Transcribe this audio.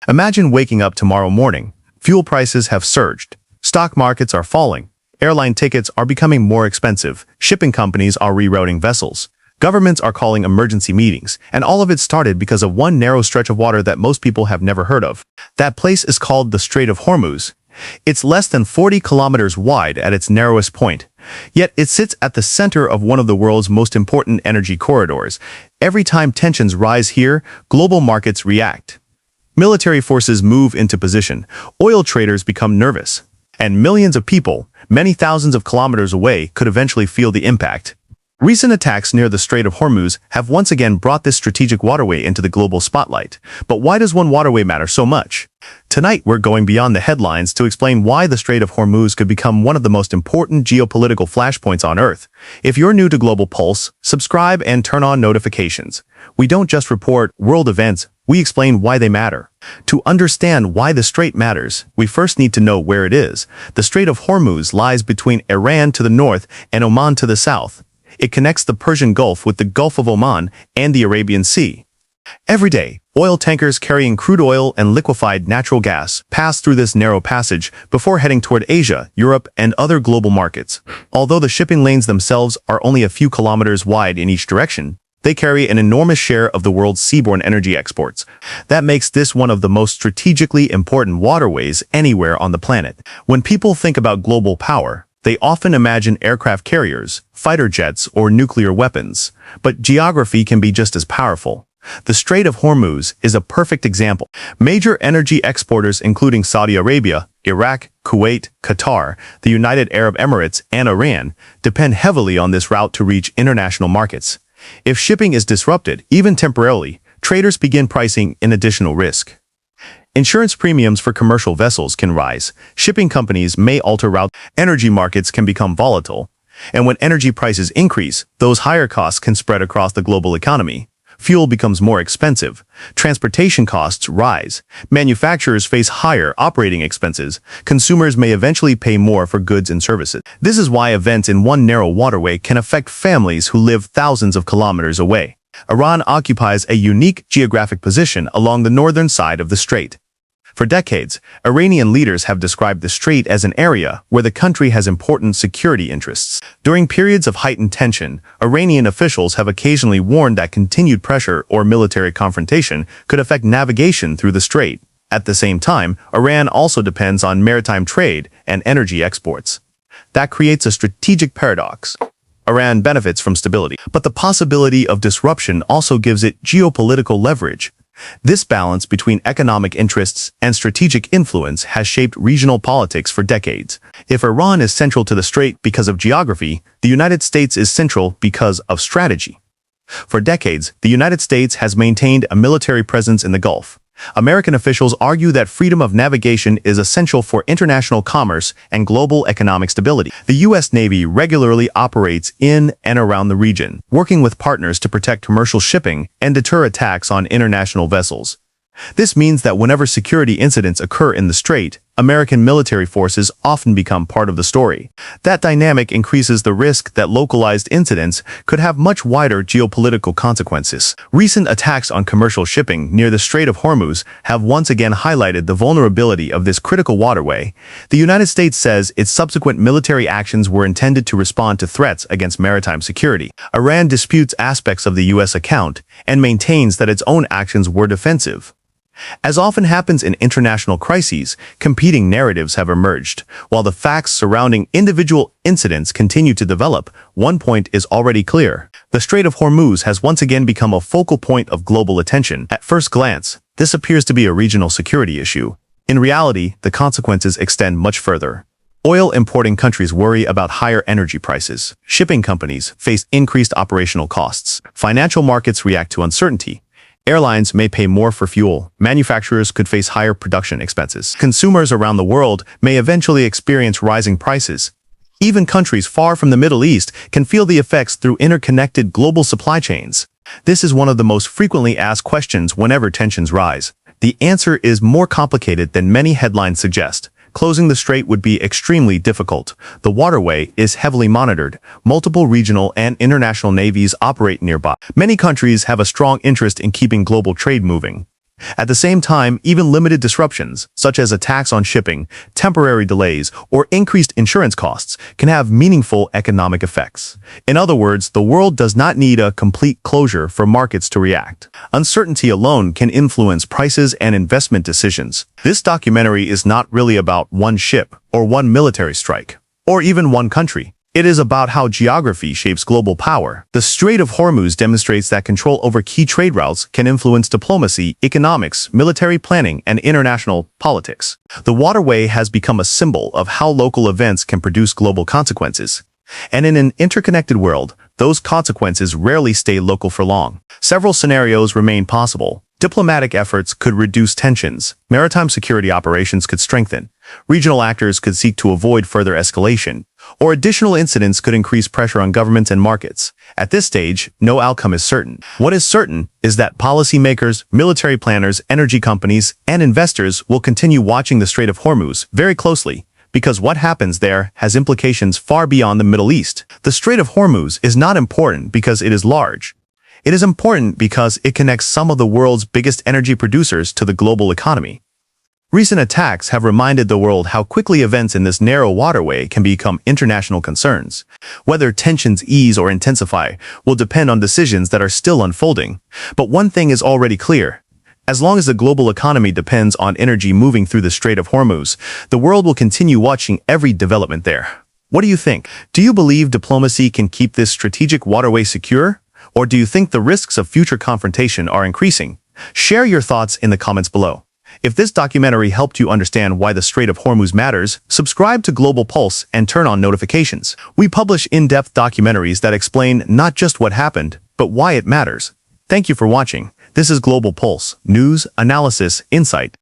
Imagine waking up tomorrow morning. Fuel prices have surged. Stock markets are falling. Airline tickets are becoming more expensive. Shipping companies are rerouting vessels. Governments are calling emergency meetings. And all of it started because of one narrow stretch of water that most people have never heard of. That place is called the Strait of Hormuz. It's less than 40 kilometers wide at its narrowest point. Yet it sits at the center of one of the world's most important energy corridors. Every time tensions rise here, global markets react. Military forces move into position. Oil traders become nervous. And millions of people, many thousands of kilometers away, could eventually feel the impact. Recent attacks near the Strait of Hormuz have once again brought this strategic waterway into the global spotlight. But why does one waterway matter so much? Tonight, we're going beyond the headlines to explain why the Strait of Hormuz could become one of the most important geopolitical flashpoints on Earth. If you're new to Global Pulse, subscribe and turn on notifications. We don't just report world events, we explain why they matter. To understand why the strait matters, we first need to know where it is. The Strait of Hormuz lies between Iran to the north and Oman to the south. It connects the Persian Gulf with the Gulf of Oman and the Arabian Sea. Every day, oil tankers carrying crude oil and liquefied natural gas pass through this narrow passage before heading toward Asia, Europe, and other global markets. Although the shipping lanes themselves are only a few kilometers wide in each direction, they carry an enormous share of the world's seaborne energy exports. That makes this one of the most strategically important waterways anywhere on the planet. When people think about global power, they often imagine aircraft carriers, fighter jets, or nuclear weapons. But geography can be just as powerful. The Strait of Hormuz is a perfect example. Major energy exporters including Saudi Arabia, Iraq, Kuwait, Qatar, the United Arab Emirates, and Iran depend heavily on this route to reach international markets. If shipping is disrupted, even temporarily, traders begin pricing in additional risk. Insurance premiums for commercial vessels can rise. Shipping companies may alter route. Energy markets can become volatile. And when energy prices increase, those higher costs can spread across the global economy. Fuel becomes more expensive. Transportation costs rise. Manufacturers face higher operating expenses. Consumers may eventually pay more for goods and services. This is why events in one narrow waterway can affect families who live thousands of kilometers away. Iran occupies a unique geographic position along the northern side of the strait. For decades, Iranian leaders have described the strait as an area where the country has important security interests. During periods of heightened tension, Iranian officials have occasionally warned that continued pressure or military confrontation could affect navigation through the strait. At the same time, Iran also depends on maritime trade and energy exports. That creates a strategic paradox. Iran benefits from stability, but the possibility of disruption also gives it geopolitical leverage. This balance between economic interests and strategic influence has shaped regional politics for decades. If Iran is central to the strait because of geography, the United States is central because of strategy. For decades, the United States has maintained a military presence in the Gulf. American officials argue that freedom of navigation is essential for international commerce and global economic stability. The U.S. Navy regularly operates in and around the region, working with partners to protect commercial shipping and deter attacks on international vessels. This means that whenever security incidents occur in the strait, American military forces often become part of the story. That dynamic increases the risk that localized incidents could have much wider geopolitical consequences. Recent attacks on commercial shipping near the Strait of Hormuz have once again highlighted the vulnerability of this critical waterway. The United States says its subsequent military actions were intended to respond to threats against maritime security. Iran disputes aspects of the U.S. account and maintains that its own actions were defensive. As often happens in international crises, competing narratives have emerged. While the facts surrounding individual incidents continue to develop, one point is already clear. The Strait of Hormuz has once again become a focal point of global attention. At first glance, this appears to be a regional security issue. In reality, the consequences extend much further. Oil importing countries worry about higher energy prices. Shipping companies face increased operational costs. Financial markets react to uncertainty. Airlines may pay more for fuel. Manufacturers could face higher production expenses. Consumers around the world may eventually experience rising prices. Even countries far from the Middle East can feel the effects through interconnected global supply chains. This is one of the most frequently asked questions whenever tensions rise. The answer is more complicated than many headlines suggest. Closing the strait would be extremely difficult. The waterway is heavily monitored. Multiple regional and international navies operate nearby. Many countries have a strong interest in keeping global trade moving. At the same time, even limited disruptions, such as attacks on shipping, temporary delays, or increased insurance costs, can have meaningful economic effects. In other words, the world does not need a complete closure for markets to react. Uncertainty alone can influence prices and investment decisions. This documentary is not really about one ship or one military strike, or even one country. It is about how geography shapes global power. The Strait of Hormuz demonstrates that control over key trade routes can influence diplomacy, economics, military planning, and international politics. The waterway has become a symbol of how local events can produce global consequences. And in an interconnected world, those consequences rarely stay local for long. Several scenarios remain possible. Diplomatic efforts could reduce tensions, maritime security operations could strengthen, regional actors could seek to avoid further escalation, or additional incidents could increase pressure on governments and markets. At this stage, no outcome is certain. What is certain is that policymakers, military planners, energy companies, and investors will continue watching the Strait of Hormuz very closely, because what happens there has implications far beyond the Middle East. The Strait of Hormuz is not important because it is large. It is important because it connects some of the world's biggest energy producers to the global economy. Recent attacks have reminded the world how quickly events in this narrow waterway can become international concerns. Whether tensions ease or intensify will depend on decisions that are still unfolding. But one thing is already clear. As long as the global economy depends on energy moving through the Strait of Hormuz, the world will continue watching every development there. What do you think? Do you believe diplomacy can keep this strategic waterway secure? Or do you think the risks of future confrontation are increasing? Share your thoughts in the comments below. If this documentary helped you understand why the Strait of Hormuz matters, subscribe to Global Pulse and turn on notifications. We publish in-depth documentaries that explain not just what happened, but why it matters. Thank you for watching. This is Global Pulse, news, analysis, insight.